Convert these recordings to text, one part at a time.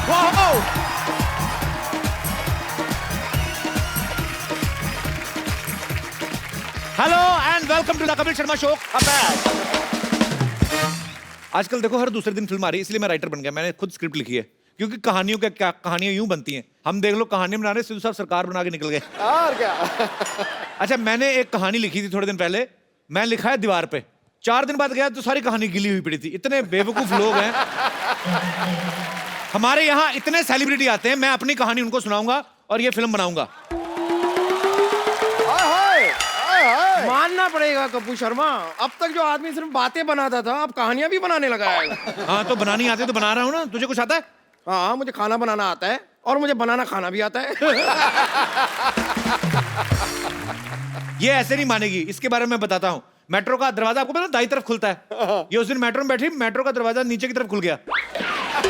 Hello and welcome to the Kapil Sharma show. आजकल देखो हर दूसरे दिन फिल्म आ रही है, इसलिए मैं राइटर बन गया। मैंने खुद स्क्रिप्ट लिखी है, क्योंकि कहानियों का क्या, कहानियां यूं बनती हैं। हम देख लो कहानी बना रहे, सिद्धू साहब सरकार बना के निकल गए। और क्या। अच्छा, मैंने एक कहानी लिखी थी थोड़े दिन पहले, मैं लिखा है दीवार पे। 4 दिन बाद गया तो सारी कहानी गिली हुई पड़ी थी। इतने बेवकूफ लोग हैं हमारे यहाँ, इतने सेलिब्रिटी आते हैं, मैं अपनी कहानी उनको सुनाऊंगा और ये फिल्म बनाऊंगा। मानना पड़ेगा कपूर शर्मा, अब तक जो आदमी सिर्फ बातें बनाता था अब कहानियां भी बनाने लगा है। हाँ तो बनानी आती है तो बना रहा हूँ ना। तुझे कुछ आता है? हाँ, मुझे खाना बनाना आता है और मुझे बनाना खाना भी आता है। ये ऐसे नहीं मानेगी, इसके बारे में मैं बताता हूँ। मेट्रो का दरवाजा आपको पता है दाईं तरफ खुलता है। ये उस दिन मेट्रो में बैठी, मेट्रो का दरवाजा नीचे की तरफ खुल गया।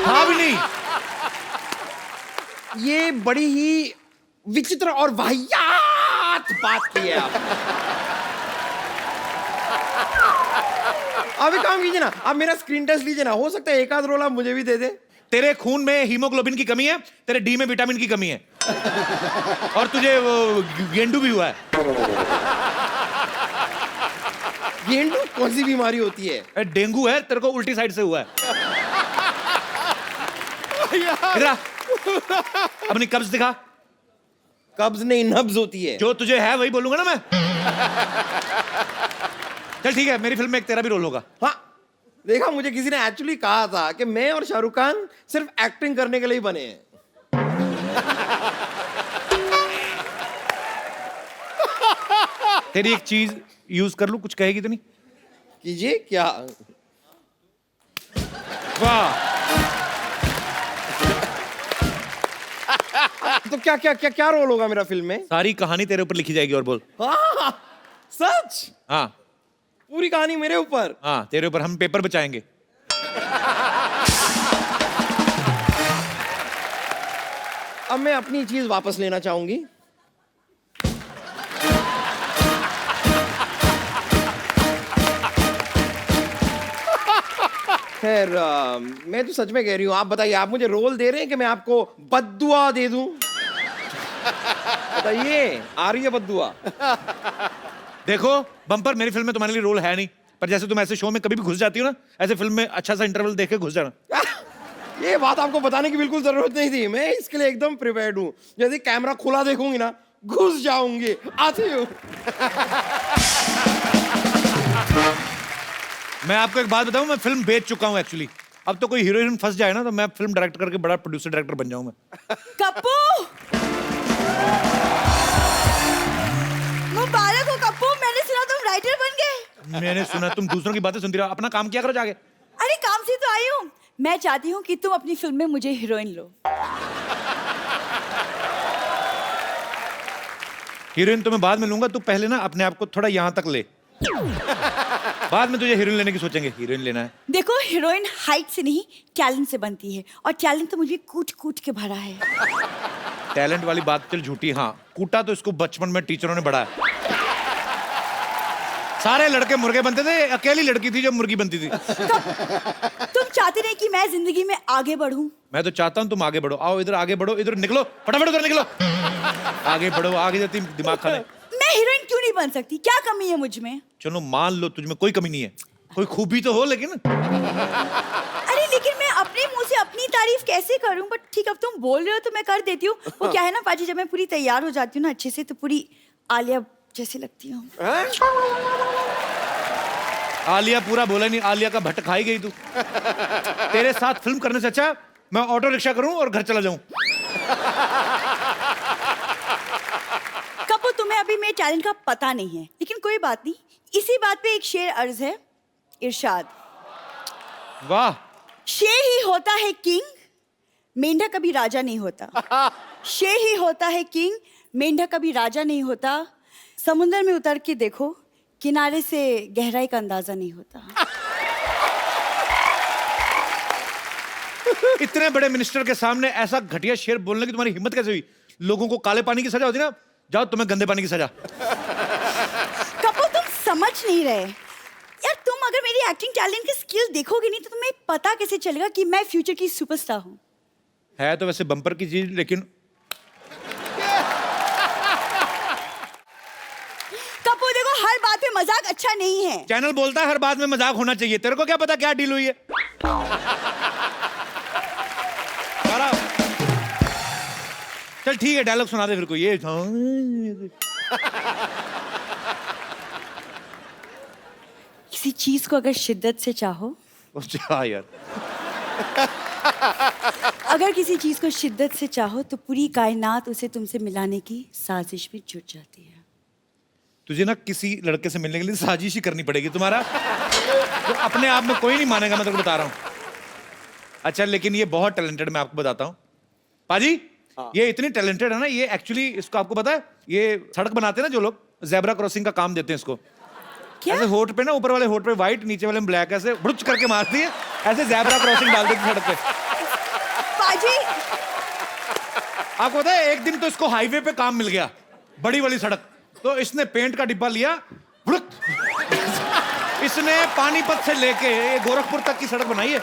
हाँ भी नहीं। ये बड़ी ही विचित्र और वाहियात बात की है आप। अब एक काम कीजिए ना, आप मेरा स्क्रीन टेस्ट लीजिए ना, हो सकता है एक आध रोल आप मुझे भी दे दे। तेरे खून में हीमोग्लोबिन की कमी है, तेरे डी में विटामिन की कमी है, और तुझे वो गेंडू भी हुआ है। गेंडू कौन सी बीमारी होती है? डेंगू है, तेरे को उल्टी साइड से हुआ है। इधर आ। अपनी कब्ज दिखा। कब्ज नहीं, नब्ज होती है। जो तुझे है वही बोलूंगा ना मैं। चल ठीक है, मेरी फिल्म में एक तेरा भी रोल होगा। हाँ, देखा, मुझे किसी ने एक्चुअली कहा था कि मैं और शाहरुख खान सिर्फ एक्टिंग करने के लिए ही बने हैं। तेरी एक चीज यूज कर लूं, कुछ कहेगी तो नहीं? कीजिए। क्या? वाह। तो क्या क्या क्या क्या रोल होगा मेरा फिल्म में? सारी कहानी तेरे ऊपर लिखी जाएगी। और बोल। हाँ, सच? हाँ पूरी कहानी मेरे ऊपर? हाँ, तेरे ऊपर। हम पेपर बचाएंगे। अब मैं अपनी चीज वापस लेना चाहूंगी। खैर, मैं तो सच में कह रही हूँ। आप बताइए, आप मुझे रोल दे रहे हैं कि मैं आपको बद्दुआ दे दूं? बताइए, आ रही है बद्दुआ? देखो बम्पर, मेरी फिल्म में तुम्हारे लिए रोल है नहीं, पर जैसे तुम ऐसे शो में कभी भी घुस जाती हो ना, ऐसे फिल्म में अच्छा सा इंटरवल देख के घुस जाना। ये बात आपको बताने की बिल्कुल जरूरत नहीं थी, मैं इसके लिए एकदम प्रिपेयर्ड हूँ। यदि कैमरा खुला देखूंगी ना, घुस जाऊंगी। आती हूँ। मैं आपको एक बात बताऊं, मैं फिल्म बेच चुका हूं एक्चुअली। अब तो कोई हीरोइन फंस जाए ना तो मैं फिल्म डायरेक्ट करके बड़ा प्रोड्यूसर डायरेक्टर बन जाऊं मैं। कप्पू, मुबारक हो कप्पू, मैंने सुना तुम राइटर बन गए। मैंने सुना तुम दूसरों की बातें सुनती रहो, अपना काम किया करो जाके। अरे काम से तो आई हूँ। मैं चाहती हूँ कि तुम अपनी फिल्म में मुझे हीरोइन लो। हीरोइन तो मैं बाद में लूंगा, तू पहले ना अपने आप को थोड़ा यहाँ तक ले, बाद में तुझे हीरोइन लेने की सोचेंगे। हीरोइन लेना है? देखो, हीरोइन हाइट से नहीं टैलेंट से बनती है, और टैलेंट तो मुझे कूट कूट के भरा है। टैलेंट वाली बात चल झूठी। हाँ, कूटा तो इसको बचपन में टीचरों ने बढ़ाया। सारे लड़के मुर्गे बनते थे, अकेली लड़की थी जो मुर्गी बनती थी। तुम चाहते नहीं कि मैं जिंदगी में आगे बढ़ूं? मैं तो चाहता हूँ तुम आगे बढ़ो। आओ इधर, आगे बढ़ो, इधर निकलो, फटाफट उधर निकलो। आगे बढ़ो, आगे जाती दिमाग खाने। मैं हीरोइन क्यों नहीं बन सकती? क्या कमी है मुझ में? चलो मान लो तुझ में कोई कमी नहीं है, कोई खूबी तो हो लेकिन। अरे लेकिन मैं अपने मुंह से अपनी तारीफ कैसे करूं? बट ठीक, अब तुम बोल रहे हो तो मैं कर देती हूँ। वो क्या है ना पाजी, जब मैं पूरी तैयार हो जाती हूँ ना अच्छे से, तो पूरी आलिया जैसी लगती हूँ। आलिया पूरा बोला नहीं, आलिया का भट्ट खाई गई तू। तेरे साथ फिल्म करने से अच्छा मैं ऑटो रिक्शा करूं और घर चला जाऊं। कपूर, तुम्हें अभी मेरे टैलेंट का पता नहीं है, लेकिन कोई बात नहीं। इसी बात पे एक शेर अर्ज है, इरशाद। वाह। शेर ही होता है किंग, मेंढक कभी राजा नहीं होता। शेर ही होता है किंग, मेंढक कभी राजा नहीं होता। समुंदर में उतर के देखो, किनारे से गहराई का अंदाजा नहीं होता। इतने बड़े मिनिस्टर के सामने ऐसा घटिया शेर बोलने की तुम्हारी हिम्मत कैसे हुई? लोगों को काले पानी की सजा होती ना, जाओ तुम्हें गंदे पानी की सजा। कपूर, तुम समझ नहीं रहे यार। तुम अगर मेरी एक्टिंग टैलेंट की स्किल देखोगे नहीं तो तुम्हें पता कैसे चलेगा कि मैं फ्यूचर की सुपरस्टार हूँ? है तो वैसे बम्पर की चीज, लेकिन कपूर देखो, हर बात में मजाक अच्छा नहीं है। चैनल बोलता है हर बात में मजाक होना चाहिए। तेरे को क्या पता क्या डील हुई है? चल ठीक है, डायलॉग सुना दे फिर को। ये किसी चीज को अगर शिद्दत से चाहो, अच्छा यार, अगर किसी चीज को शिद्दत से चाहो तो पूरी कायनात उसे तुमसे मिलाने की साजिश में जुट जाती है। तुझे ना किसी लड़के से मिलने के लिए साजिश ही करनी पड़ेगी तुम्हारा, तो अपने आप में कोई नहीं मानेगा, मैं तेरे को बता रहा हूँ। अच्छा लेकिन ये बहुत टैलेंटेड, मैं आपको बताता हूँ पाजी। ये इतनी टैलेंटेड है ना, ये एक्चुअली, इसको आपको पता है, ये सड़क बनाते हैं ना जो लोग, जेब्रा क्रॉसिंग का काम देते हैं इसको। क्या? ऐसे होठ पे ना, ऊपर वाले होठ पे व्हाइट, नीचे वाले में ब्लैक, ऐसे बुड़च करके मारती है, ऐसे जेब्रा क्रॉसिंग डाल देती है सड़क पे। पाजी, आपको पता है, एक दिन तो इसको हाईवे पे काम मिल गया, बड़ी वाली सड़क, तो इसने पेंट का डिब्बा लिया, बुड़क, इसने पानीपत से लेके ये गोरखपुर तक की सड़क बनाई है।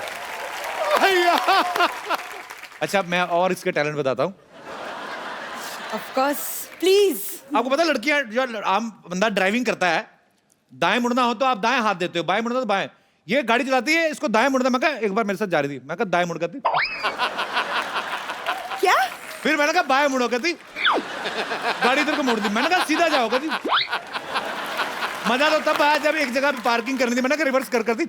अच्छा मैं और इसके टैलेंट बताता हूँ। Of course, please. आपको पता है, लड़कियां जो आम बंदा ड्राइविंग करता है, दाएं मुड़ना हो तो आप दाएं हाथ देते हो, बाएं मुड़ना तो बाएं। ये गाड़ी चलाती है, इसको दाएं मुड़ना। मैं कहा एक बार मेरे साथ जा रही थी, मैं कहा दाएं मुड़ करती, क्या? फिर मैंने कहा बाएं मुड़ो कहती, गाड़ी इधर को मोड़ दी। मैंने कहा सीधा जाओ कहती। मजा तो तब आया जब एक जगह पे पार्किंग करनी थी, मैंने कहा रिवर्स कर दी।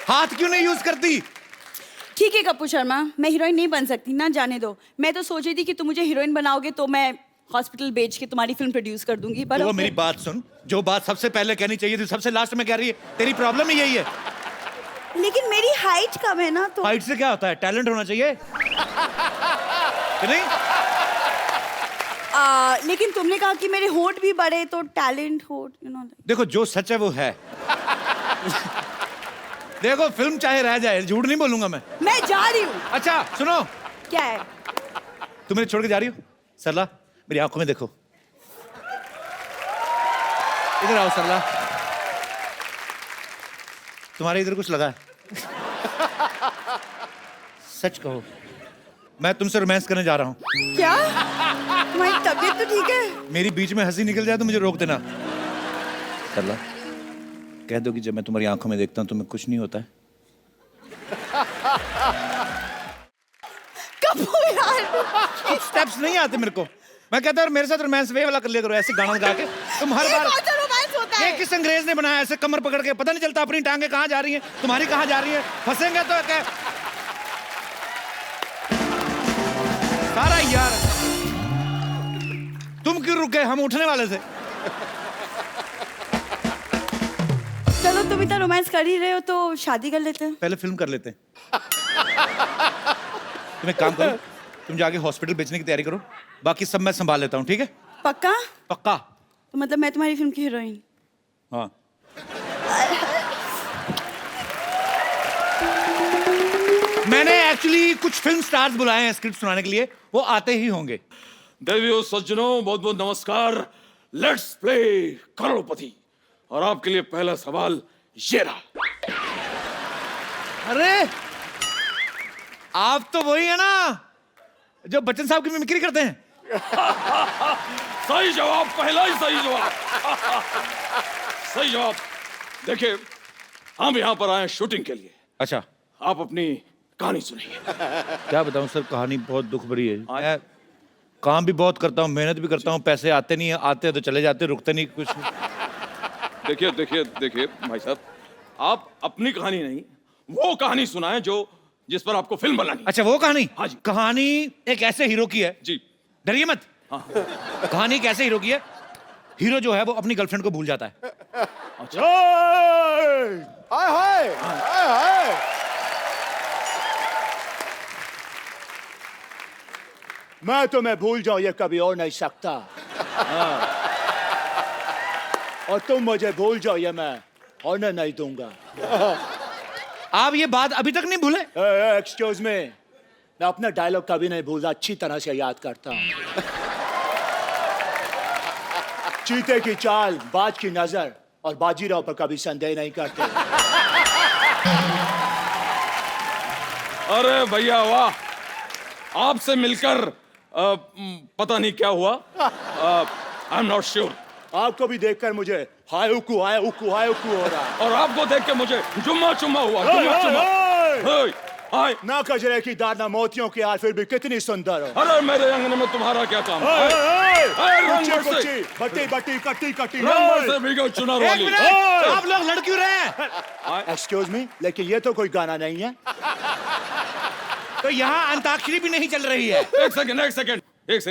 हाथ क्यों नहीं यूज करती? ठीक है कपूर शर्मा, मैं हीरोइन नहीं बन सकती ना, जाने दो। मैं तो सोच रही थी कि तुम मुझे हीरोइन बनाओगे तो मैं हॉस्पिटल बेच के तुम्हारी फिल्म प्रोड्यूस कर दूंगी, पर तो मेरी बात सुन, जो बात सबसे पहले कहनी चाहिए थी सबसे लास्ट में कह रही है। तेरी प्रॉब्लम ही यही है। लेकिन मेरी हाइट कम है ना, तो हाइट से क्या होता है? टैलेंट होना चाहिए कि नहीं? लेकिन तुमने कहा कि मेरे होठ भी बड़े, तो टैलेंट होठ, यू नो। देखो जो सच है वो है। देखो फिल्म चाहे रह जाए, झूठ नहीं बोलूंगा मैं जा रही हूँ। अच्छा सुनो, क्या है? तुम मेरे छोड़ के जा रही हो? सरला मेरी आंखों में देखो, इधर आओ सरला, तुम्हारे इधर कुछ लगा है? सच कहो, मैं तुमसे रोमांस करने जा रहा हूँ। क्या? तुम्हारी तबीयत तो ठीक है? मेरी बीच में हंसी निकल जाए तो मुझे रोक देना। सरला कह दो कि जब मैं तुम्हारी आंखों में देखता हूँ तुम्हें कुछ नहीं होता है। कपूर यार, स्टेप्स नहीं आते मेरे को। मैं कहता हूँ मेरे साथ रोमांस वे वाला कर लिया करो, ऐसे गाना गा के। तुम हर बार, कौन सा रोमांस होता ये है? किस अंग्रेज ने बनाया ऐसे कमर पकड़ के? पता नहीं चलता अपनी टांगे कहाँ जा रही हैं, तुम्हारी कहाँ जा रही है। फंसेंगे तो क्या सारा यार। तुम क्यों रुके? हम उठने वाले थे। चलो तुम इतना रोमांस कर ही रहे हो तो शादी कर लेते हैं। पहले फिल्म कर लेते हैं। तुम एक काम करो, तुम जाके हॉस्पिटल बेचने की तैयारी करो, बाकी सब मैं संभाल लेता हूँ, ठीक है? पक्का? पक्का। तो मतलब मैं तुम्हारी फिल्म की हीरोइन? हाँ। मैंने एक्चुअली कुछ फिल्म स्टार्स बुलाए हैं स्क्रिप्ट सुनाने के लिए, वो आते ही होंगे। देवियों सज्जनों, बहुत बहुत नमस्कार। लेट्स प्ले करोड़पति। और आपके लिए पहला सवाल ये रहा। अरे आप तो वही है ना जो बच्चन साहब की मिमिक्री करते हैं? सही जवाब, पहला ही सही जवाब। सही जवाब। देखिए, हम यहाँ पर आए शूटिंग के लिए। अच्छा, आप अपनी कहानी सुनिए। क्या बताऊं सर, कहानी बहुत दुख भरी है। मैं काम भी बहुत करता हूँ, मेहनत भी करता हूँ, पैसे आते नहीं है, आते हैं तो चले जाते, रुकते नहीं कुछ। देखिए देखिए देखिए भाई साहब, आप अपनी कहानी नहीं, वो कहानी सुनाएं जो जिस पर आपको फिल्म बनानी है। अच्छा वो कहानी? हाँ जी। कहानी एक ऐसे हीरो की है, जी। डरिए मत। हाँ। कहानी एक ऐसे हीरो की है, हीरो जो है वो अपनी गर्लफ्रेंड को भूल जाता है। अच्छा। हाय हाय हाय हाय। मैं तुम्हें भूल जाऊं ये कभी हो नहीं सकता। और तुम मुझे भूल जाओ ये मैं होने नहीं दूंगा। आप ये बात अभी तक नहीं भूले? एक्सक्यूज मी, मैं अपना डायलॉग कभी नहीं भूलता, अच्छी तरह से याद करता हूं। चीते की चाल, बाज की नजर और बाजीराव पर कभी संदेह नहीं करते। अरे भैया वाह, आपसे मिलकर पता नहीं क्या हुआ। I am not sure. आपको भी देखकर मुझे हाय उकू हो रहा है। और आपको देख के मुझे जुम्मा चुम्मा हुआ, जुम्मा चुम्मा। हे, हाय। ना कजरे की दाद ना मोतियों की हार, फिर भी कितनी सुंदर हो। अरे मेरे अंगने में तुम्हारा क्या काम? बट्टी बट्टी कट्टी कट्टी से भीगो चुनार एक वाली। मिनट, आप लोग लड़ क्यों रहे हैं? एक्सक्यूज मी, लेकिन ये तो कोई गाना नहीं है। तो यहाँ अंताक्षरी भी नहीं चल रही है। एक सेकंड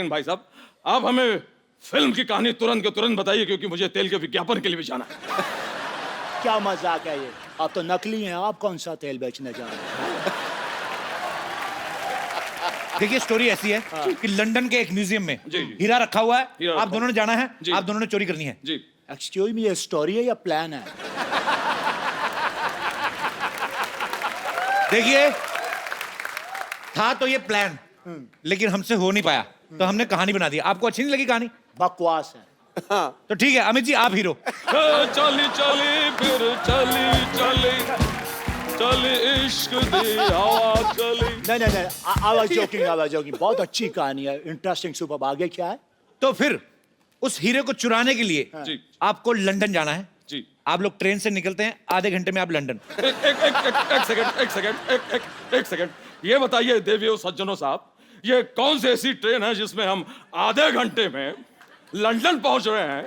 भाई साहब, आप हमें फिल्म की कहानी तुरंत के तुरंत बताइए, क्योंकि मुझे तेल के विज्ञापन के लिए भी जाना है। क्या मजाक है ये? आप तो नकली हैं, आप कौन सा तेल बेचने जा रहे हैं? देखिए स्टोरी ऐसी है कि लंदन के एक म्यूजियम में जी, जी। हीरा रखा हुआ है। हीरा आप रखा दोनों ने जाना है, जी। आप दोनों ने चोरी करनी है। जी। एक्सक्यूज मी, ये स्टोरी है या प्लान है? देखिए, था तो ये प्लान, लेकिन हमसे हो नहीं पाया, तो हमने कहानी बना दी। आपको अच्छी नहीं लगी कहानी? बकवास है। तो ठीक है अमित जी, आप हीरो। चली चली फिर चली इश्क दी हवा चली। नहीं, आवाज जोकिंग। बहुत अच्छी कहानी है, इंटरेस्टिंग, सुपर। आगे क्या है? तो फिर उस हीरे को चुराने के लिए जी। आपको लंदन जाना है। जी। आप लोग ट्रेन से निकलते हैं, आधे घंटे में आप लंदन। एक सेकंड, ये बताइए देवियों सज्जनों साहब, ये कौन सी ऐसी ट्रेन है जिसमें हम आधे घंटे में लंदन पहुंच रहे हैं,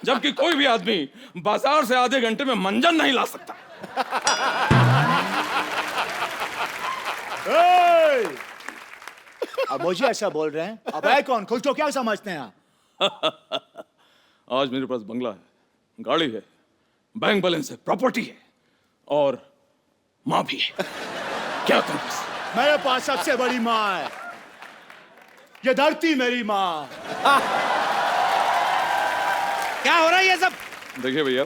जबकि कोई भी आदमी बाजार से आधे घंटे में मंजन नहीं ला सकता? अब मुझे ऐसा बोल रहे हैं, अब है कौन? खुद को क्या समझते हैं आप? आज मेरे पास बंगला है, गाड़ी है, बैंक बैलेंस है, प्रॉपर्टी है, और माँ भी है। क्या करूं बस? मेरे पास सबसे बड़ी माँ है, ये धरती मेरी माँ। क्या हो रहा है ये सब? देखिए भैया,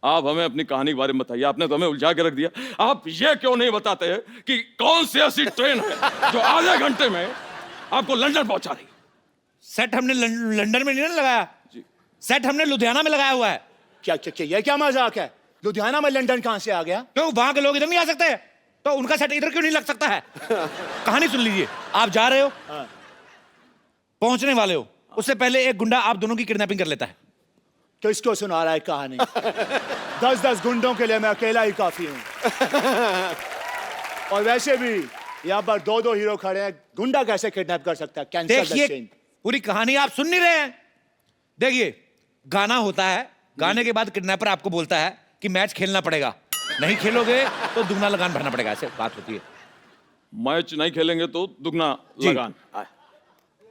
आप हमें अपनी कहानी के बारे में बताइए। आपने तो हमें उलझा के रख दिया। आप ये क्यों नहीं बताते हैं कि कौन सी ऐसी ट्रेन है जो आधे घंटे में आपको लंदन पहुंचा रही? सेट हमने लंदन में नहीं ना लगाया, सेट हमने लुधियाना में लगाया हुआ है। क्या ये क्या मजाक है? लुधियाना में लंदन कहां से आ गया? क्यों वहां के लोग इधर नहीं आ सकते? तो उनका सेट इधर क्यों नहीं लग सकता है? कहानी सुन लीजिए। आप जा रहे हो, पहुंचने वाले हो, उससे पहले एक गुंडा आप दोनों की किडनैपिंग कर लेता है। तो इसको सुना रहा है कहानी? 10 गुंडों के लिए मैं अकेला ही काफी हूं। और वैसे भी यहाँ पर 2 हीरो खड़े हैं, गुंडा कैसे किडनैप कर सकता है? कैंसल द देखिए, सीन। पूरी कहानी आप सुन नहीं रहे हैं। देखिए, गाना होता है, गाने के बाद किडनैपर आपको बोलता है कि मैच खेलना पड़ेगा, नहीं खेलोगे तो दुगना लगान भरना पड़ेगा। ऐसे बात होती है। मैच नहीं खेलेंगे तो दुगना लगान।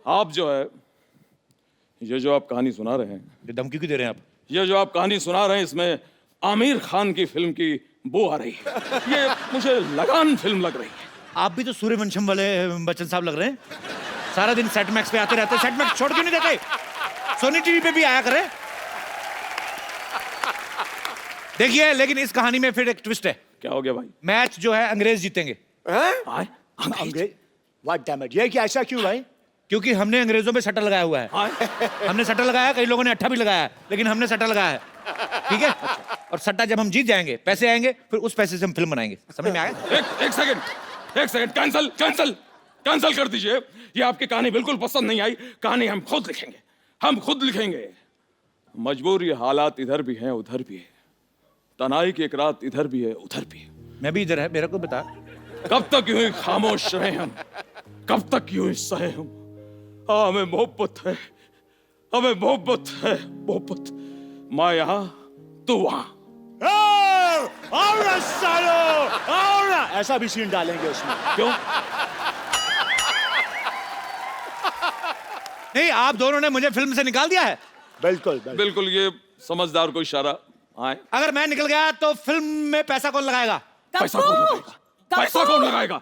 आप जो है, ये जो आप कहानी सुना रहे हैं, ये धमकी क्यों दे रहे हैं आप? ये जो आप कहानी सुना रहे हैं, इसमें आमिर खान की फिल्म की बो आ रही है। ये मुझे लगान फिल्म लग रही है। आप भी तो सूर्यवंशम वाले बच्चन साहब लग रहे हैं। सारा दिन सेट मैक्स पे आते रहते। सेट मैक्स छोड़ क्यों नहीं देते? सोनी टीवी पे भी आया करे। देखिए, लेकिन इस कहानी में फिर एक ट्विस्ट है। क्या हो गया भाई? मैच जो है अंग्रेज जीतेंगे, आए? अंग्रेज? व्हाट डैम इट, ये क्या, ऐसा क्यों भाई? क्योंकि हमने अंग्रेजों पे सट्टा लगाया हुआ है। हमने सट्टा लगाया, कई लोगों ने अट्ठा भी लगाया है, लेकिन हमने सट्टा लगाया है। ठीक है? और सट्टा जब हम जीत जाएंगे, पैसे आएंगे, फिर उस पैसे से हम फिल्म बनाएंगे। समझ में आया? एक सेकंड, कैंसल कर दीजिए। ये आपकी कहानी बिल्कुल पसंद नहीं आई। कहानी हम खुद लिखेंगे। मजबूर ये हालात इधर भी हैं उधर भी है, तनाई की एक रात इधर भी है उधर भी है। मैं भी इधर है, मेरे को बता। कब तक यूं ही खामोश रहे हम, कब तक यूं ही सहे हम? हमें मोहब्बत है, मोहब्बत। माँ यहाँ, तू वहां। और ऐसा भी सीन डालेंगे उसमें। क्यों? नहीं, आप दोनों ने मुझे फिल्म से निकाल दिया है। बिल्कुल, ये समझदार को इशारा। आए? अगर मैं निकल गया तो फिल्म में पैसा कौन लगाएगा? पैसा कौन लगाएगा?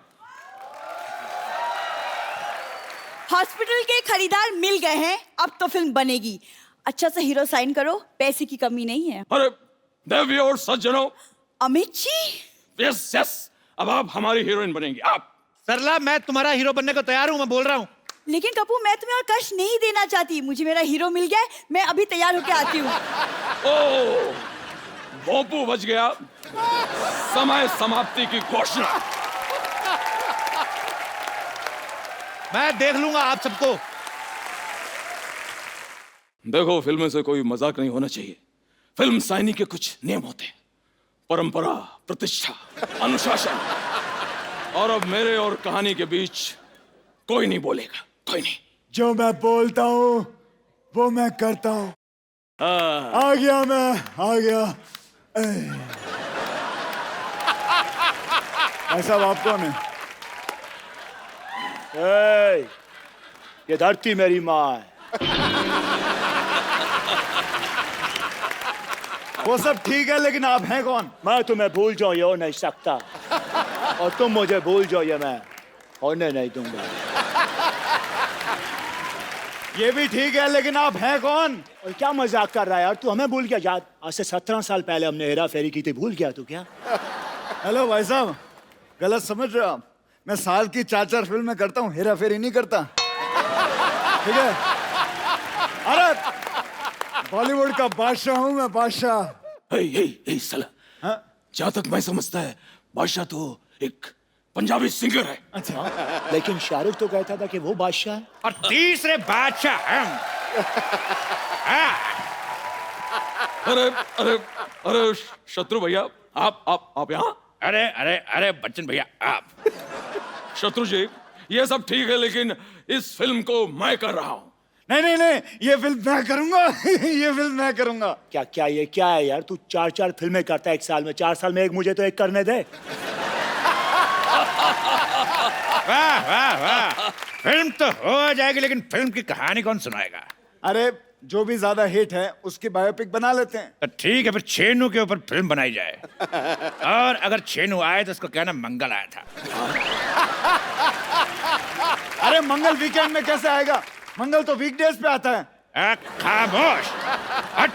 हॉस्पिटल के खरीदार मिल गए हैं, अब तो फिल्म बनेगी। अच्छा सा हीरो साइन करो, पैसे की कमी नहीं है। अरे देवी और सज्जनों, अमित जी, यस, अब आप हमारी हीरोइन बनेंगी। आप। सरला, मैं तुम्हारा हीरो बनने को तैयार हूं, मैं बोल रहा हूं। लेकिन कपूर, मैं तुम्हें और कष्ट नहीं देना चाहती। मुझे मेरा हीरो मिल गया है, मैं अभी तैयार होके आती हूँ। ओ, भोंपू बच गया, समय समाप्ति की घोषणा। मैं देख लूंगा आप सबको। देखो, फिल्म में से कोई मजाक नहीं होना चाहिए। फिल्म साइनी के कुछ नियम होते हैं, परंपरा, प्रतिष्ठा, अनुशासन। और अब मेरे और कहानी के बीच कोई नहीं बोलेगा, कोई नहीं। जो मैं बोलता हूँ वो मैं करता हूँ। आ गया मैं, आ गया। ऐसा आप कौन है? ये धरती मेरी माँ है। वो सब ठीक है, लेकिन आप हैं कौन? मैं तुम्हें भूल जाऊं ये हो नहीं सकता, और तुम मुझे भूल जाओ ये मैं होने नहीं दूंगा। ये भी ठीक है, लेकिन आप हैं कौन? और क्या मजाक कर रहा है यार, तू हमें भूल गया? याद आज से 17 साल पहले हमने हेरा फेरी की थी, भूल गया तू क्या? हेलो भाई साहब, गलत समझ रहे हो आप। मैं साल की 4-4 फिल्में करता हूँ, हेरा फेरी नहीं करता, ठीक है? अरे बॉलीवुड का बादशाह हूँ मैं, बादशाह। हे साला, हाँ? जहां तक मैं समझता है बादशाह तो एक पंजाबी सिंगर है। अच्छा, लेकिन शाहरुख तो कहता था कि वो बादशाह है। और तीसरे बादशाह हम। अरे अरे अरे शत्रु भैया, आप यहाँ? अरे अरे अरे बच्चन भैया आप। शत्रु जी, ये सब ठीक है, लेकिन इस फिल्म को मैं कर रहा हूँ। नहीं नहीं नहीं, ये फिल्म मैं करूंगा। ये फिल्म मैं करूंगा। क्या क्या ये क्या है यार, तू 4-4 फिल्में करता है एक साल में, 4 साल में एक, मुझे तो एक करने दे। वाह वाह वाह, फिल्म तो हो जाएगी, लेकिन फिल्म की कहानी कौन सुनाएगा? अरे जो भी ज्यादा हिट है उसकी बायोपिक बना लेते हैं। तो ठीक है, फिर छेनू के ऊपर फिल्म बनाई जाए। और अगर छेनू आए तो उसको कहना मंगल आया था। अरे मंगल वीकेंड में कैसे आएगा? मंगल तो वीकडेज पे आता है। खामोश। हट।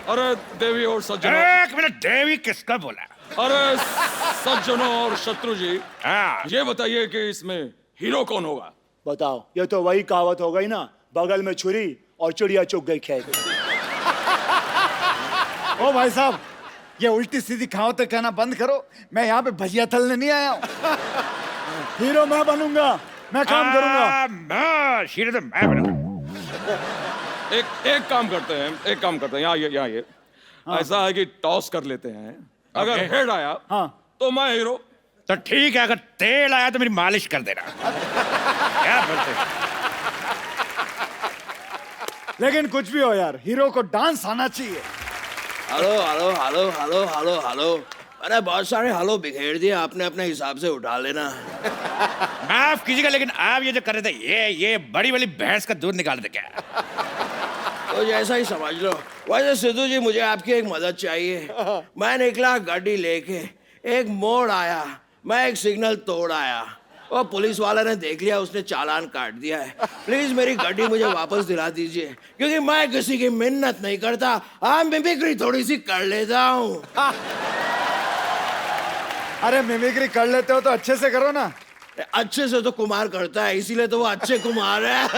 अरे देवी और सज्जनों, एक मिनट, देवी किसका बोला? अरे सज्जनों और शत्रु जी, हाँ, ये बताइए कि इसमें हीरो कौन होगा? बताओ, ये तो वही कहावत हो गई ना, बगल में छुरी और चिड़िया चुग गई खेत। ओ भाई साहब, ये उल्टी सीधी कहावतें कहना बंद करो। मैं यहाँ पे भजिया तलने नहीं आया हूँ। हीरो मैं बनूंगा, मैं काम करूंगा। हीरो तो मैं बनूंगा। एक काम करते हैं, यहाँ ये ऐसा है कि टॉस कर लेते हैं। अगर हेड आया हाँ, तो मैं हीरो। तो ठीक है, अगर तेल आया तो मेरी मालिश कर देना। क्या बोलते हैं? लेकिन कुछ भी हो यार, हीरो को डांस आना चाहिए। Hello hello hello hello hello hello, अरे बहुत सारे हेलो बिखेर दिए आपने, अपने हिसाब से उठा लेना। माफ कीजिएगा, लेकिन आप ये जो कर रहे थे, ये बड़ी वाली भैंस का दूध निकाल दे क्या? तो जैसा ही समझ लो। वैसे सिद्धू जी, मुझे आपकी एक मदद चाहिए। मैं निकला गाड़ी लेके, एक मोड़ आया, मैं एक सिग्नल तोड़ आया, वो पुलिस वाले ने देख लिया, उसने चालान काट दिया है। प्लीज मेरी गाड़ी मुझे वापस दिला दीजिए, क्योंकि मैं किसी की मिन्नत नहीं करता, हाँ मिमिक्री थोड़ी सी कर लेता हूँ। अरे मिमिक्री कर लेते हो तो अच्छे से करो ना। अच्छे से तो कुमार करता है, इसीलिए तो वो अच्छे कुमार है।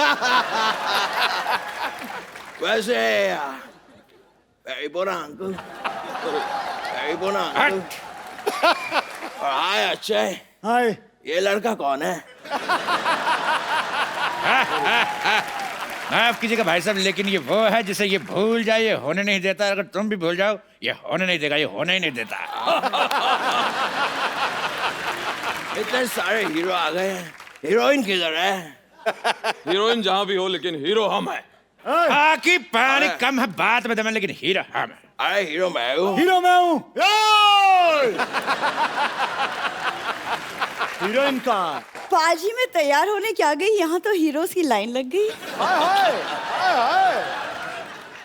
वैसे very bona uncle, very bona uncle। और हाय अक्षय, हाय। ये लड़का कौन है? माफ कीजिएगा भाई साहब, लेकिन ये वो है जिसे ये भूल जाए ये होने नहीं देता। अगर तुम भी भूल जाओ ये होने नहीं देगा, ये होने ही नहीं देता। इतने सारे हीरो आ गए हैं, हीरोइन किधर है? हीरोइन जहां भी हो, लेकिन हीरो हम हैं। बाकी पानी कम है बात में दम है, लेकिन हीरो हम है। अरे हीरो मैं हूँ। हीरो मैं हूँ। हीरोइन कहाँ? पाजी में तैयार होने क्या गई, यहाँ तो हीरोज की लाइन लग गई। हाय हाय हाय हाय।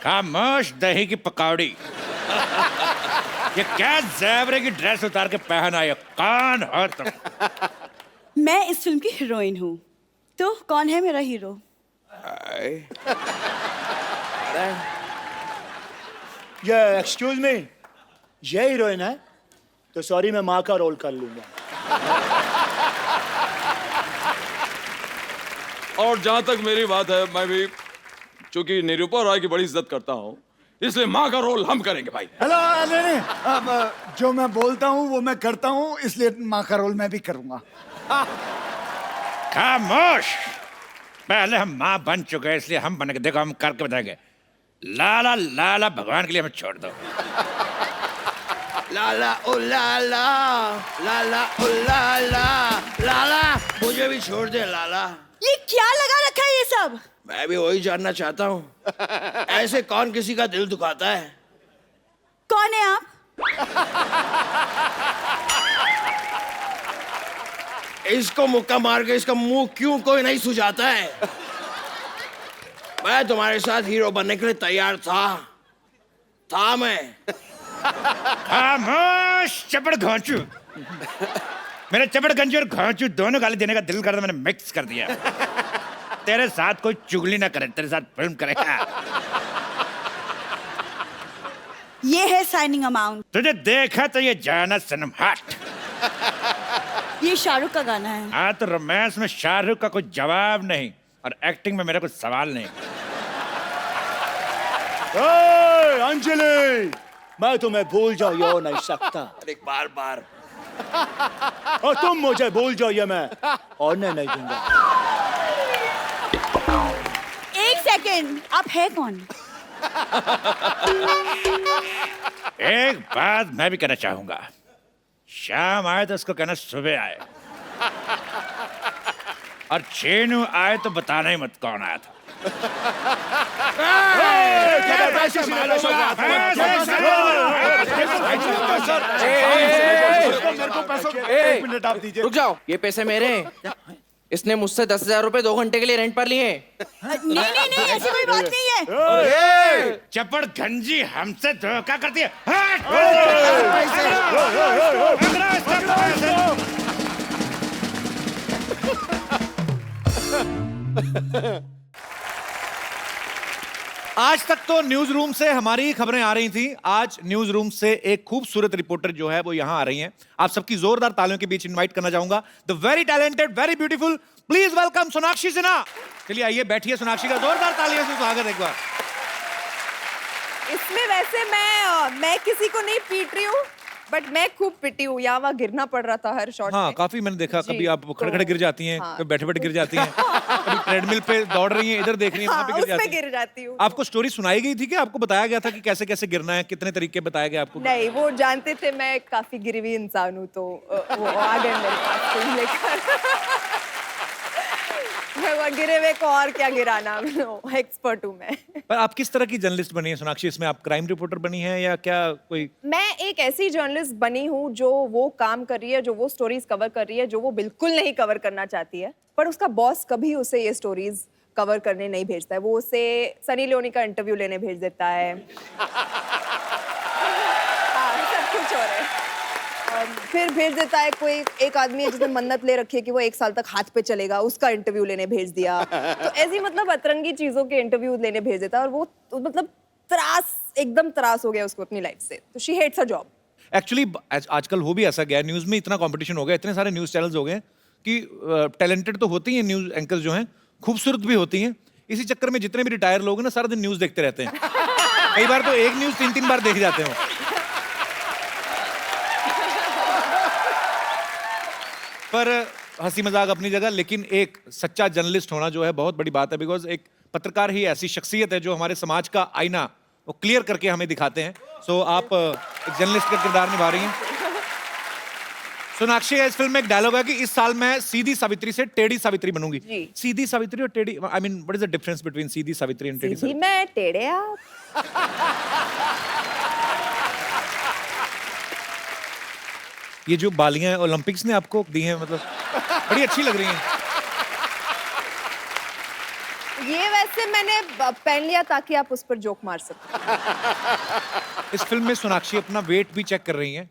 खामोश दही की पकौड़ी। ये क्या ज़ेबरे की ड्रेस उतार के पहन आए, कौन हो तुम? मैं इस फिल्म की हीरोइन हूँ, तो कौन है मेरा हीरो? ये एक्सक्यूज मी, ये हीरोइन है? तो सॉरी, मैं माँ का रोल कर लूंगा। और जहां तक मेरी बात है, मैं भी चूंकि निरूपा राय की बड़ी इज्जत करता हूं, इसलिए माँ का रोल हम करेंगे भाई। हेलो, नहीं नहीं, अब जो मैं बोलता हूँ वो मैं करता हूँ, इसलिए माँ का रोल मैं भी करूँगा। खामोश। पहले हम माँ बन चुके हैं, इसलिए हम बनेंगे। देखो हम करके बताएंगे। लाला लाला भगवान के लिए हमें छोड़ दो। लाला ओ लाला, लाला ओ लाला, लाला मुझे भी छोड़ दे लाला। ये क्या लगा रखा है ये सब? मैं भी वही जानना चाहता हूँ, ऐसे कौन किसी का दिल दुखाता है? कौन है आप? इसको मुक्का मार के इसका मुंह क्यों कोई नहीं सुझाता है? मैं तुम्हारे साथ हीरो बनने के लिए तैयार था मैं। खामोश चपड़ घोंचू। मेरे चपड़ गंजी और घोंचू दोनों गाली देने का दिल करता, मैंने मिक्स कर दिया। तेरे साथ कोई चुगली ना करे, तेरे साथ फिल्म करेगा। ये है साइनिंग अमाउंट। तुझे देखा तो ये जाना सनम हट। ये शाहरुख का गाना है। हाँ तो रोमांस में शाहरुख का कोई जवाब नहीं और एक्टिंग में मेरा कोई सवाल नहीं। ओए अंजलि, मैं तुम्हें भूल जाऊं ये हो नहीं सकता, अरे बार बार और तुम मुझे भूल जाओ ये मैं होने नहीं दूंगा। एक सेकेंड, आप है कौन? एक बात मैं भी कहना चाहूंगा, शाम आए तो उसको कहना सुबह आए, और चेनू आए तो बताना ही मत कौन आया था। एक मिनट आप दीजिए। रुक जाओ, ये पैसे मेरे हैं। इसने मुझसे 10,000 रुपए 2 घंटे के लिए रेंट पर लिए। नहीं नहीं नहीं, ऐसी कोई बात नहीं है। चपड़ गंजी हमसे धोखा करती है। आज तक तो न्यूज रूम से हमारी ही खबरें आ रही थी। आज न्यूज रूम से एक खूबसूरत रिपोर्टर जो है वो यहां आ रही हैं। आप सबकी जोरदार तालियों के बीच इनवाइट करना चाहूंगा the very talented, very beautiful, please welcome Sonakshi Sinha. चलिए आइए बैठिए, सोनाक्षी का जोरदार तालियों से स्वागत एक बार। इसमें वैसे मैं किसी को नहीं पीट रही हूँ, बट मैं खूब पिटी हूँ। यहाँ वहाँ गिरना पड़ रहा था हर शॉट हाँ में। काफी मैंने देखा, जी, कभी आप खड़े खड़े गिर जाती हैं, हाँ। कभी बैठे बैठे गिर जाती हैं, कभी ट्रेडमिल पे दौड़ रही हैं, इधर देख रही हैं, वहां पे गिर उसमें जाती हैं। गिर जाती हूँ। आपको स्टोरी सुनाई गई थी कि आपको बताया गया था कि कैसे कैसे गिरना है, कितने तरीके बताए गए आपको? नहीं, वो जानते थे मैं काफी गिरी हुई इंसान हूँ, तो वो आ गए मेरे पास फिल्म लेकर। मैं वो गिरे हुए को और क्या गिराना, एक्सपर्ट हूँ मैं। पर आप किस तरह की जर्नलिस्ट बनी है सोनाक्षी? इसमें आप क्राइम रिपोर्टर बनी है या क्या कोई? मैं एक ऐसी जर्नलिस्ट बनी हूँ जो वो काम कर रही है, जो वो स्टोरीज कवर कर रही है जो वो बिल्कुल नहीं कवर करना चाहती है, पर उसका बॉस कभी उसे ये स्टोरीज कवर करने नहीं भेजता है। वो उसे सनी लियोनी का इंटरव्यू लेने भेज देता है। हाँ, सब कुछ हो रहा है। फिर भेज देता है कोई एक आदमी है जिसने मन्नत ले रखी है कि वो 1 साल तक हाथ पे चलेगा, उसका इंटरव्यू लेने भेज दिया। तो ऐसी मतलब अतरंगी चीजों के इंटरव्यू लेने भेज देता है, और वो मतलब एकदम त्रास हो गया उसको अपनी लाइफ से। तो she hates her job. Actually आजकल हो भी ऐसा गया, न्यूज में इतना कंपटीशन हो गया, इतने सारे न्यूज चैनल्स हो गए कि टैलेंटेड तो होती हैं न्यूज एंकर्स जो हैं, खूबसूरत भी होती हैं। इसी चक्कर में जितने भी रिटायर लोग हैं ना, सारा दिन न्यूज देखते रहते हैं। कई बार तो एक न्यूज 3-3 बार देख जाते हैं। पर हंसी मजाक अपनी जगह, लेकिन एक सच्चा जर्नलिस्ट होना जो है बहुत बड़ी बात है, बिकॉज एक पत्रकार ही ऐसी शख्सियत है जो हमारे समाज का आईना वो क्लियर करके हमें दिखाते हैं। सो आप एक जर्नलिस्ट का किरदार निभा रही हैं। सोनाक्षी, इस फिल्म में एक डायलॉग है कि इस साल मैं सीधी सावित्री से टेढ़ी सावित्री बनूंगी। जी। सीधी सावित्री और टेढ़ी, I mean what is the difference between Sidhi Savitri and टेढ़ी सीधी सावित्री? मैं, टेढ़े आप। ये जो बालियां ओलंपिक्स ने आपको दी हैं, मतलब बड़ी अच्छी लग रही हैं। ये वैसे मैंने पहन लिया ताकि आप उस पर जोक मार सको। इस फिल्म में सोनाक्षी अपना वेट भी चेक कर रही हैं।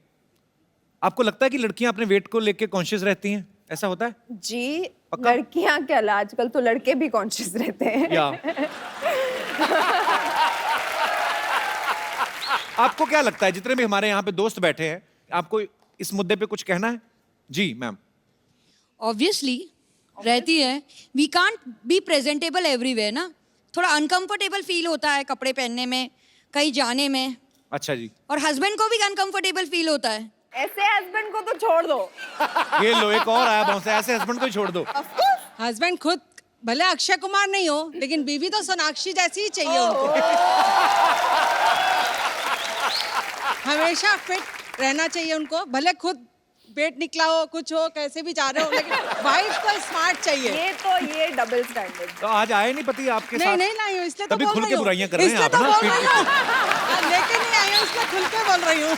आपको लगता है कि लड़कियां अपने वेट को लेके कॉन्शियस रहती हैं? ऐसा होता है? जी, पक्का? लड़कियां क्या, आजकल तो लड़के भी कॉन्शियस रहते हैं। या आपको क्या लगता है, जितने भी हमारे यहाँ पे दोस्त बैठे हैं, आपको इस मुद्दे पे कुछ कहना है? जी मैम। ऑब्वियसली रहती है। We can't be presentable everywhere ना, थोड़ा अनकंफर्टेबल फील होता है कपड़े पहनने में। कहीं जाने में, अच्छा जी, और हस्बैंड को भी अनकंफर्टेबल फील होता है। ऐसे हस्बैंड को तो छोड़ दो। ये लो एक और आया बहुत से, ऐसे हस्बैंड को ही छोड़ दो। हस्बैंड खुद भले अक्षय कुमार नहीं हो, लेकिन बीवी तो सोनाक्षी जैसी ही चाहिए उनको। हमेशा फिट रहना चाहिए उनको, भले खुद पेट निकला हो, कुछ हो, कैसे भी जा रहे हो, लेकिन वाइफ को स्मार्ट चाहिए। ये डबल स्टैंडर्ड। तो आज आए नहीं पति आपके नहीं साथ? नहीं लाई हूँ, इसलिए तो तभी बोल खुल रही के हूँ। बुराइयां कर रहे हैं इसलिए आप तो ना, बोल पीठ रही हूँ। लेके नहीं आई हूँ, इसलिए खुल के बोल रही हूँ।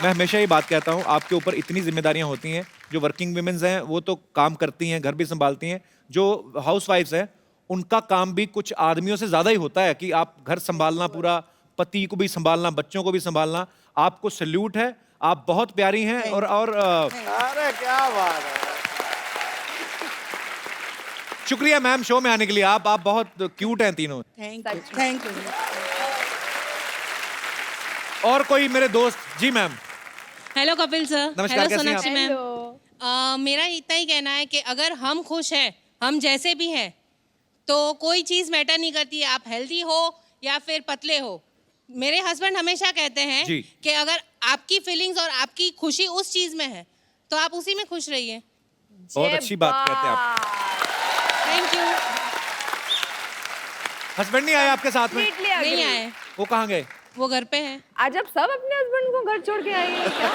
मैं हमेशा ये बात कहता हूँ, आपके ऊपर इतनी जिम्मेदारियां होती हैं। जो वर्किंग वुमेन्स हैं वो तो काम करती हैं, घर भी संभालती हैं। जो हाउसवाइफ्स हैं उनका काम भी कुछ आदमियों से ज्यादा ही होता है कि आप घर संभालना, पूरा पति को भी संभालना, बच्चों को भी संभालना। आपको सल्यूट है, आप बहुत प्यारी हैं। और अरे क्या बात है। शुक्रिया मैम शो में आने के लिए। आप बहुत क्यूट हैं तीनों। Thank you. और कोई मेरे दोस्त? जी मैम। Hello Kapil sir. नमस्कार, हेलो कैसी हैं सोनाक्षी मैम। मेरा इतना ही कहना है कि अगर हम खुश हैं, हम जैसे भी हैं, तो कोई चीज़ मैटर नहीं करती है, आप हेल्दी हो या फिर पतले हो। मेरे हस्बैंड हमेशा कहते हैं जी। कि अगर आपकी फीलिंग्स और आपकी खुशी उस चीज़ में है तो आप उसी में खुश रहिए। बहुत अच्छी बात कहते हैं आप। Thank you. हस्बैंड नहीं आए आपके साथ में? नहीं आए, वो कहाँ गए? वो घर पे हैं। आज आप सब अपने हस्बैंड को घर छोड़ के आएंगे क्या?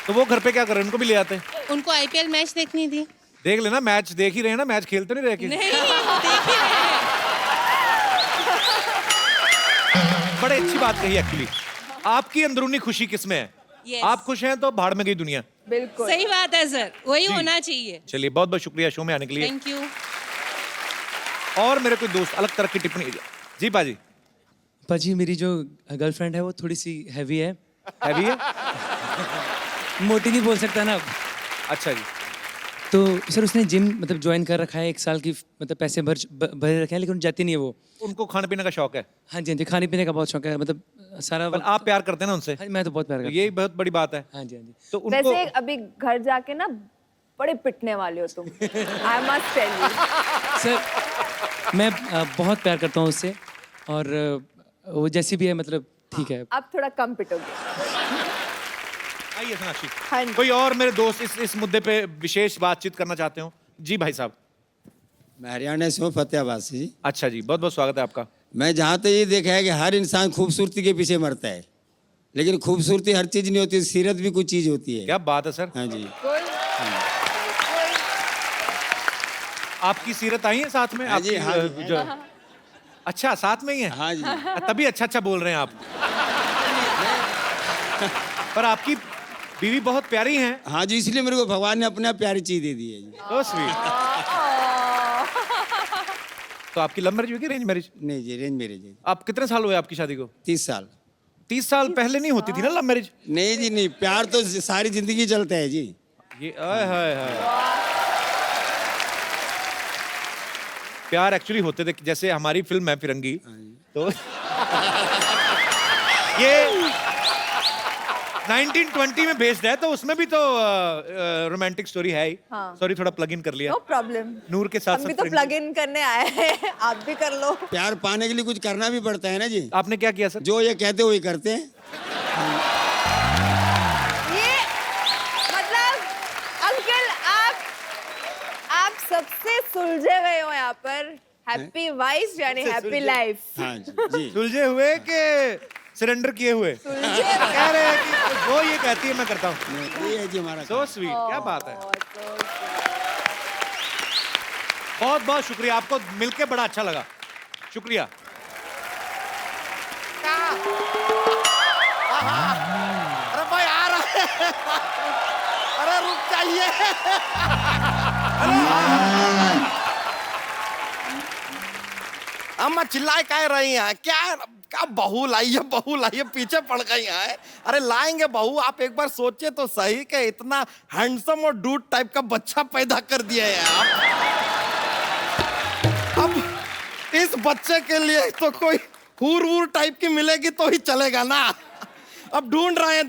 तो वो घर पे क्या कर रहे हैं? उनको भी ले आते हैं। उनको आईपीएल मैच देखनी थी। देख लेना, मैच देख ही रहे हैं ना, मैच खेलते नहीं रहे कि? नहीं, देख ही रहे हैं। बड़े अच्छी बात कही एक्चुअली। आपकी अंदरूनी खुशी किसमें है? Yes. आप खुश हैं तो भाड़ में गई दुनिया। बिल्कुल सही बात है सर, वही जी। होना चाहिए। चलिए बहुत बहुत शुक्रिया शो में आने के लिए। Thank you. और मेरे कोई दोस्त अलग तरह की टिप्पणी? जी पाजी। पाजी मेरी जो गर्लफ्रेंड है वो थोड़ी सी हैवी है। हैवी है? मोटी नहीं बोल सकता ना। अच्छा जी। तो सर उसने जिम मतलब ज्वाइन कर रखा है, 1 साल की मतलब पैसे भरे रखे हैं, लेकिन जाती नहीं है वो। उनको खाने पीने का शौक है? हाँ जी हाँ जी, खाने पीने का बहुत शौक है, मतलब सारा पर आप प्यार करते हैं ना उनसे? हाँ, मैं तो बहुत प्यार तो करता यही बहुत बड़ी बात है। हाँ जी हाँ जी। तो उनको वैसे अभी घर जाके ना बड़े पिटने वाले हो तुम। I must tell you. Sir मैं बहुत प्यार करता हूँ उससे, और वो जैसी भी है मतलब ठीक है। आप थोड़ा कम पिटोगे। आइए सोनाक्षी। हाँ जी। कोई और मेरे दोस्त इस मुद्दे पे विशेष बातचीत करना चाहते हो? जी भाई साहब। मैं हरियाणा से हूँ, फतेहाबाद से जी। अच्छा जी, बहुत बहुत स्वागत है आपका। मैं जहाँ तक ये देखा है कि हर इंसान खूबसूरती के पीछे मरता है, लेकिन खूबसूरती हर चीज नहीं होती, सीरत भी कुछ चीज होती है। क्या बात है सर। हाँ जी। आपकी सीरत आई है साथ में? हाँ जी, आपकी, हाँ जी। जो- अच्छा साथ में ही है? हाँ जी। तभी अच्छा अच्छा बोल रहे हैं आप। पर आपकी बीवी बहुत प्यारी हैं। हाँ जी, इसलिए मेरे को भगवान ने अपना प्यारी चीज दे दी है जी। So sweet। तो आपकी लव मैरिज हुई कि अरेंज मैरिज? नहीं जी, अरेंज मैरिज है। आप कितने साल हुए आपकी शादी को? 30 साल। 30 साल पहले नहीं होती थी ना लव मैरिज? नहीं जी नहीं, प्यार तो सारी जिंदगी चलता है जी। ये आय हाय हाय। प्यार एक्चुअली होते थे, जैसे हमारी फिल्म है फिरंगी, तो ये 1920 में बेस्ड है, तो उसमें भी तो रोमांटिक स्टोरी है ही। हाँ। सॉरी थोड़ा प्लग इन कर लिया। No problem. नूर के साथ हम भी साथ तो फिरंगी। प्लग इन करने आए हैं, आप भी कर लो। प्यार पाने के लिए कुछ करना भी पड़ता है ना जी। आपने क्या किया सर? जो ये कहते वही करते हैं। ये मतलब अंकल आप सबसे सुलझे गए हो यहाँ पर। हैप्पी वाइफ यानी हैप्पी लाइफ। हाँ जी। सुलझे हुए कि सरेंडर किए हुए? कह रहे हैं कि वो ये कहती है मैं करता हूँ। ये है जी हमारा। सो स्वीट, क्या बात है। बहुत बहुत शुक्रिया, आपको मिलके बड़ा अच्छा लगा। शुक्रिया। अरे भाई आ रहा है। अरे रुक जाइए। अम्मा चिल्लाए कह रही हैं क्या? क्या बहू लाइए, बहू लाइए, पीछे पड़ गई हैं। अरे लाएंगे बहू, आप एक बार सोचे तो सही कि इतना हैंडसम और डूड टाइप का बच्चा पैदा कर दिया है आप। अब इस बच्चे के लिए तो कोई हूर वूर टाइप की मिलेगी तो ही चलेगा ना। अब ढूंढ रहे हैं।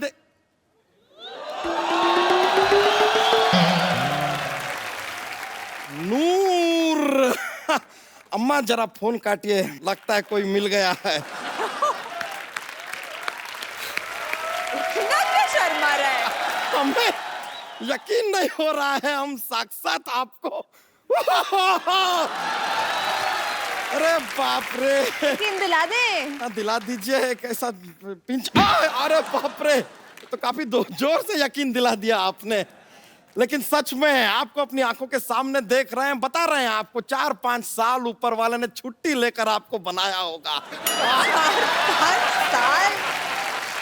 नूर अम्मा जरा फोन काटिए, लगता है कोई मिल गया है। इतना क्या शर्मा रहा है? हमें यकीन नहीं हो रहा है, हम साक्षात आपको। अरे बाप रे, यकीन दिला दे। दिला दीजिए एक ऐसा पिंच। अरे बाप रे, तो काफी जोर से यकीन दिला दिया आपने। लेकिन सच में आपको अपनी आंखों के सामने देख रहे हैं, बता रहे हैं आपको 4-5 साल ऊपर वाले ने छुट्टी लेकर आपको बनाया होगा। 4-5 साल?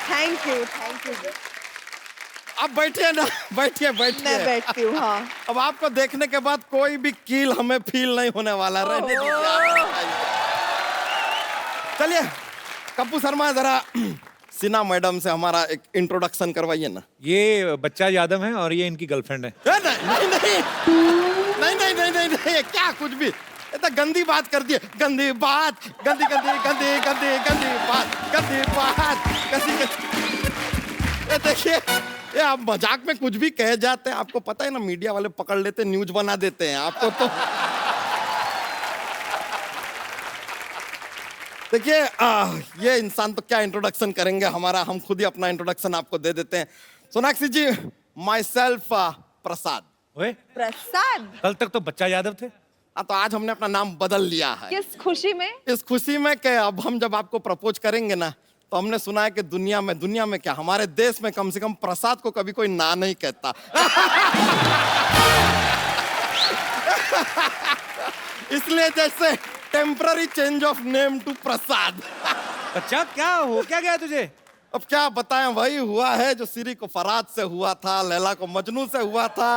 Thank you. अब बैठिए ना, बैठिए। मैं बैठती हूँ, हाँ। अब आपको देखने के बाद कोई भी कील हमें फील नहीं होने वाला। रहने दीजिए। चलिए कप्पू शर्मा, जरा सिन्हा मैडम से हमारा एक इंट्रोडक्शन करवाइए ना। ये बच्चा यादव है और ये इनकी गर्लफ्रेंड है। नहीं, क्या कुछ भी, ये तो गंदी बात कर दी है। गंदी बात, गंदी बात। ये देखिए, ये आप मजाक में कुछ भी कह जाते हैं, आपको पता है ना, मीडिया वाले पकड़ लेते, न्यूज बना देते हैं आपको। तो देखिए, ये इंसान तो क्या इंट्रोडक्शन करेंगे हमारा, हम खुद ही अपना इंट्रोडक्शन आपको दे देते हैं। सोनाक्षी जी, माई सेल्फ प्रसाद। ओए, प्रसाद? कल तक तो बच्चा यादव थे। तो आज हमने अपना नाम बदल लिया है। किस खुशी में? इस खुशी में कि अब हम जब आपको प्रपोज करेंगे ना, तो हमने सुना है कि दुनिया में क्या, हमारे देश में कम से कम प्रसाद को कभी कोई ना नहीं कहता। इसलिए जैसे temporary change of name to Prasad. बच्चा क्या गया तुझे? अब क्या बताएं, वही हुआ है जो सीरी को फराद से हुआ था, लैला को मजनू से हुआ था,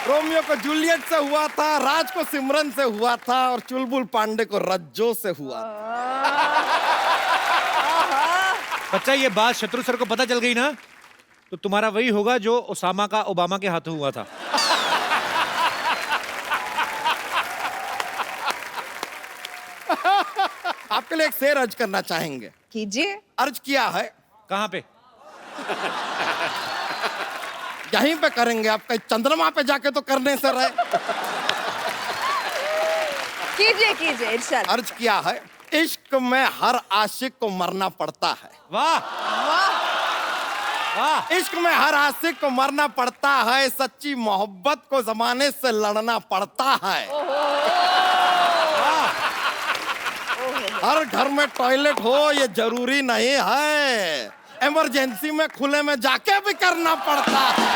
रोमियो को जूलियट से हुआ था, राज को सिमरन से हुआ था, और चुलबुल पांडे को रज्जो से हुआ था। बच्चा, ये बात शत्रु सर को पता चल गई ना, तो तुम्हारा वही होगा जो ओसामा का ओबामा के हाथों हुआ था। आपके लिए एक शेर अर्ज करना चाहेंगे? कीजिए। अर्ज किया है। कहाँ पे? यहीं पे करेंगे, आप कहीं चंद्रमा पे जाके तो करने से रहे। कीजिए इरशाद। अर्ज किया है, इश्क में हर आशिक को मरना पड़ता है। वाह वाह। इश्क में हर आशिक को मरना पड़ता है, सच्ची मोहब्बत को जमाने से लड़ना पड़ता है। हर घर में टॉयलेट हो ये जरूरी नहीं है, इमरजेंसी में खुले में जाके भी करना पड़ता है।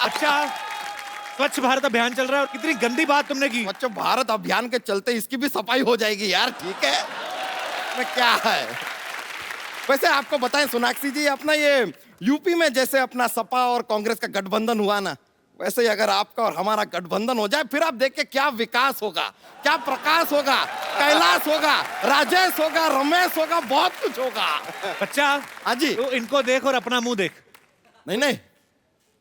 अच्छा, स्वच्छ भारत अभियान चल रहा है और कितनी गंदी बात तुमने की। स्वच्छ भारत अभियान के चलते इसकी भी सफाई हो जाएगी यार, ठीक है? में क्या है? वैसे आपको बताएं सोनाक्षी जी, अपना ये यूपी में जैसे अपना सपा और कांग्रेस का गठबंधन हुआ ना, वैसे ही अगर आपका और हमारा गठबंधन हो जाए, फिर आप देखिए क्या विकास होगा, क्या प्रकाश होगा, कैलाश होगा, राजेश होगा, रमेश होगा, बहुत कुछ होगा। बच्चा, हाँ जी। तो इनको देख और अपना मुंह देख। नहीं,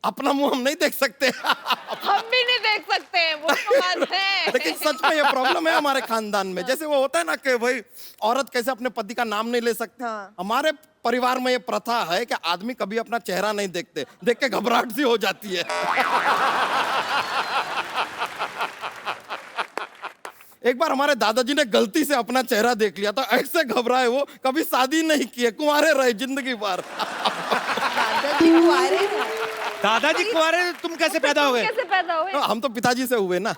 अपना मुंह हम नहीं देख सकते। हम भी नहीं देख सकते, वो तो बात है। लेकिन सच में ये प्रॉब्लम है हमारे खानदान में। जैसे वो होता है ना कि भाई औरत कैसे अपने पति का नाम नहीं ले सकती, हाँ। हमारे परिवार में ये प्रथा है कि आदमी कभी अपना चेहरा नहीं देखते, देख के घबराहट सी हो जाती है। एक बार हमारे दादाजी ने गलती से अपना चेहरा देख लिया था, ऐसे घबराए वो, कभी शादी नहीं किए, कुंवारे रहे जिंदगी भर। दादाजी कुंवारे? दादाजी कुंवारे, तुम कैसे पैदा हो गए? कैसे पैदा हुए? हम तो पिताजी से हुए ना।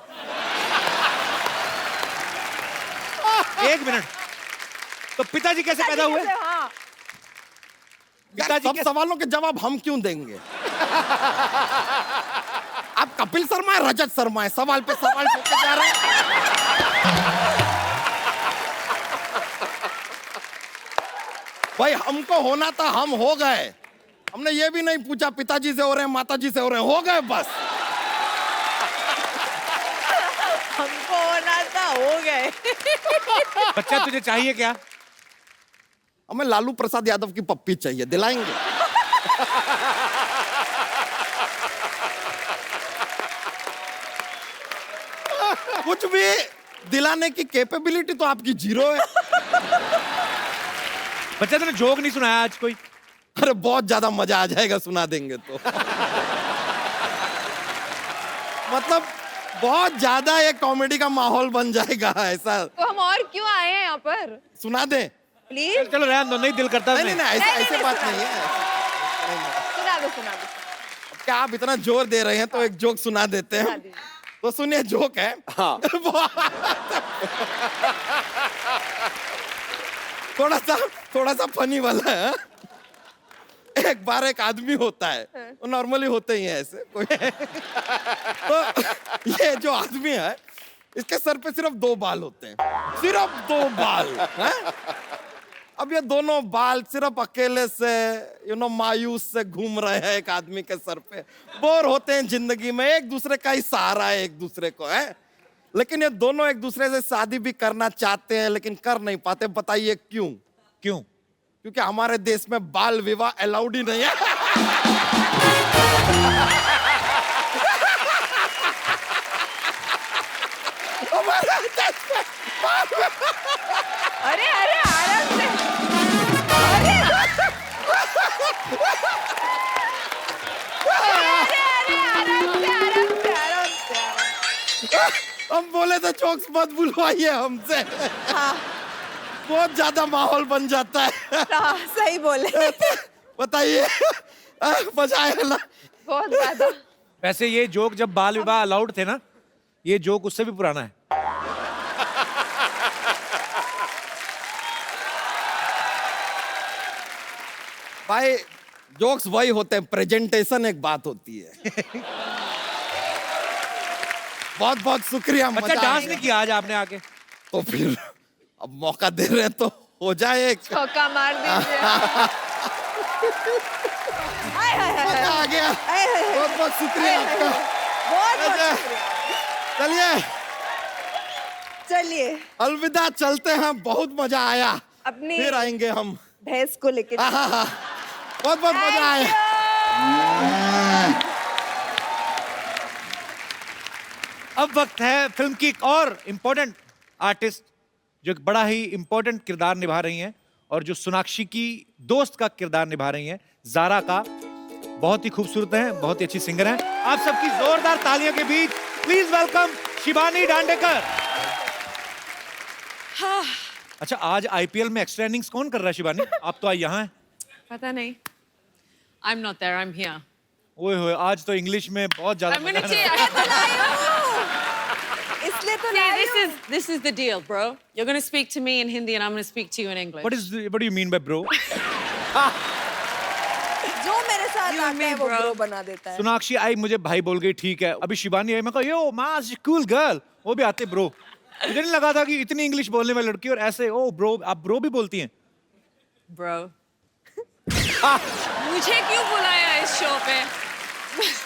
एक मिनट, तो पिताजी कैसे पैदा हुए? हाँ। पिताजी सब सवालों के जवाब हम क्यों देंगे? आप कपिल शर्मा है, रजत शर्मा है, सवाल पे सवाल पूछते जा रहे हैं। भाई हमको होना था, हम हो गए। हमने ये भी नहीं पूछा पिताजी से हो रहे हैं, माताजी से हो रहे हैं, हो गए बस। हमको होना था, हो गए। बच्चा, तुझे चाहिए क्या? हमें लालू प्रसाद यादव की पप्पी चाहिए, दिलाएंगे? कुछ भी दिलाने की कैपेबिलिटी तो आपकी जीरो है। बच्चा, तूने जोक नहीं सुनाया आज कोई? अरे बहुत ज्यादा मजा आ जाएगा, सुना देंगे तो। मतलब बहुत ज्यादा ये कॉमेडी का माहौल बन जाएगा ऐसा। तो हम और क्यों आए हैं यहाँ पर? सुना दे। प्लीज चलो रहने दो, नहीं दिल करता नहीं नहीं ऐसे नहीं, ऐसे नहीं, बात सुना नहीं है। सुना दो सुना दो। क्या आप इतना जोर दे रहे हैं तो एक जोक सुना देते हैं। तो सुनिए जोक है। हाँ। थोड़ा सा फनी वाला है। एक बार एक आदमी होता है, वो नॉर्मली होते ही है ऐसे कोई। तो ये जो आदमी है इसके सर पे सिर्फ 2 बाल होते हैं, सिर्फ 2 बाल है? अब ये दोनों बाल सिर्फ अकेले से मायूस से घूम रहे हैं एक आदमी के सर पे, बोर होते हैं जिंदगी में, एक दूसरे का ही सहारा है एक दूसरे को है। लेकिन ये दोनों एक दूसरे से शादी भी करना चाहते हैं लेकिन कर नहीं पाते। बताइए क्यों? क्यों? क्योंकि हमारे देश में बाल विवाह अलाउड ही नहीं है। अरे अरे आराम से। अरे आराम से। हम बोले तो जोक्स मत बुलवाइए हमसे। हाँ बहुत ज्यादा माहौल बन जाता है। हाँ, सही बोले। बताइए मजा आया ना? बहुत ज्यादा। वैसे ये जोक जब बाल विवाह अलाउड थे ना, ये जोक उससे भी पुराना है। भाई जोक्स वही होते हैं, प्रेजेंटेशन एक बात होती है। बहुत बहुत शुक्रिया। अच्छा डांस नहीं किया आज आपने आके? तो फिर अब मौका दे रहे हैं तो हो जाए एक। चौका मार दीजिए। मजा आ गया। बहुत बहुत शुक्रिया आपका। बहुत शुक्रिया। चलिए चलिए अलविदा, चलते हैं। बहुत मजा आया। अपनी फिर आएंगे हम भैंस को लेके। बहुत बहुत मजा आया। अब वक्त है फिल्म की एक और इम्पोर्टेंट आर्टिस्ट जो एक बड़ा ही इम्पोर्टेंट किरदार निभा रही हैं और जो सोनाक्षी की दोस्त का किरदार निभा रही हैं, ज़ारा का। बहुत ही खूबसूरत हैं, बहुत ही अच्छी सिंगर हैं। आप सबकी जोरदार तालियों के बीच प्लीज वेलकम शिबानी दांडेकर। हाँ। अच्छा आज आईपीएल में एक्स्ट्रा इनिंग्स कौन कर रहा है शिबानी? आप तो आज यहाँ हैं। पता नहीं। I'm not there, I'm here. ओए होए, आज तो इंग्लिश में बहुत ज्यादा I'm gonna मजा आ रहा है। इसलिए तो this is the deal, bro. You're gonna speak to me in Hindi and I'm gonna speak to you in English. What do you mean by bro? जो मेरे साथ आता है वो bro बना देता है। सोनाक्षी आई, मुझे भाई बोल गई, ठीक है। अभी शिबानी आई, मैं कहा यो मास कूल गर्ल, वो भी आते ब्रो। मुझे नहीं लगा था कि इतनी इंग्लिश बोलने वाली लड़की और ऐसे ओ ब्रो, आप ब्रो भी बोलती हैं? Bro. मुझे क्यों बुलाया इस शो पे?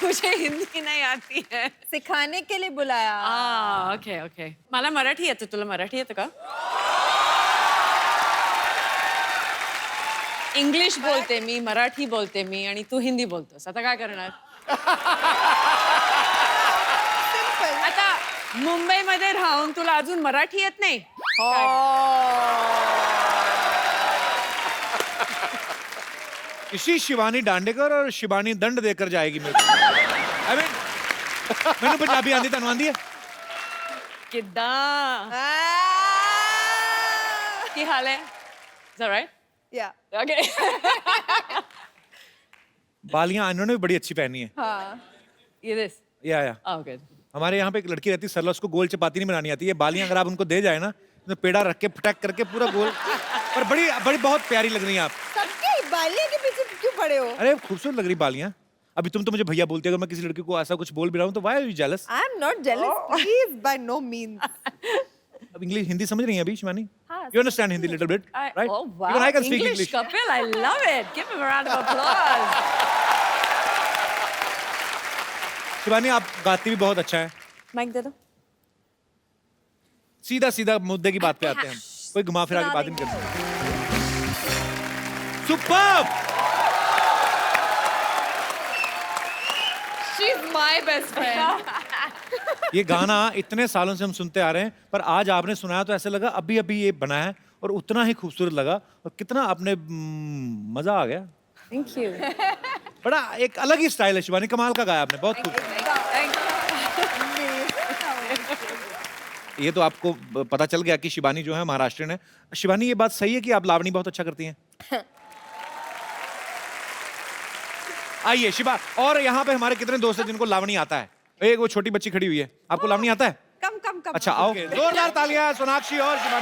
मुझे हिंदी नहीं आती है। सिखाने के लिए बुलाया। ओके। मला मराठी येतं, तुला मराठी येतं का? इंग्लिश बोलते मी, मराठी बोलते मी आणि तू हिंदी बोलतोस. आता काय करणार? आता मुंबईमध्ये राहून तुला अजून मराठी येत नाही? इसी शिवानी दांडेकर और शिबानी दंड देकर जाएगी मेरे को। I mean, मैंने पंजाबी आंदी तन आंदी है। किद्दां? की हाल है? Is that right? Yeah. Okay. बालियां इन्होंने भी बड़ी अच्छी पहनी है। हाँ। ये this? या Oh, good. हमारे यहाँ पे एक लड़की रहती है सरला, उसको गोल चपाती नहीं बनानी आती है। बालियां अगर आप उनको दे जाए ना तो पेड़ा रख के फटक करके पूरा गोल, पर बड़ी बहुत प्यारी लग रही हैं आप। सबके बालियां के पीछे क्यों पड़े हो? अरे खूबसूरत लग रही बालियां। अभी तुम तो मुझे भैया बोलती है, अगर मैं किसी लड़की को ऐसा कुछ बोल भी रहा हूँ तो why are you jealous? I am not jealous. Please, by no means. अब इंग्लिश हिंदी समझ रही हैं अभी शिवानी? हाँ, You understand Hindi little bit, right? Oh wow. Even I can speak English English. Kapil, I love it. Give him a round of applause. Shivani आप गाती भी बहुत अच्छा है। माइक दे दो। सीधा मुद्दे की बात पे आते हैं हम, कोई घुमा फिरा के बात नहीं करते। Superb! She's my best friend. ये गाना इतने सालों से हम सुनते आ रहे हैं, पर आज आपने सुनाया तो ऐसे लगा अभी अभी ये बना है और उतना ही खूबसूरत लगा और कितना आपने मजा आ गया। Thank you. बड़ा एक अलग ही स्टाइल है शिवानी, कमाल का गाया आपने, बहुत खूब। Thank you. ये तो आपको पता चल गया कि शिवानी जो है महाराष्ट्रियन है। शिवानी, ये बात सही है कि आप लावणी बहुत अच्छा करती हैं? आइए शिवा, और यहाँ पे हमारे कितने दोस्त हैं जिनको लावणी आता है? एक वो छोटी बच्ची खड़ी हुई है, आपको लावणी आता है? कम कम कम अच्छा आओ, जोरदार तालियां सोनाक्षी और शिवानी।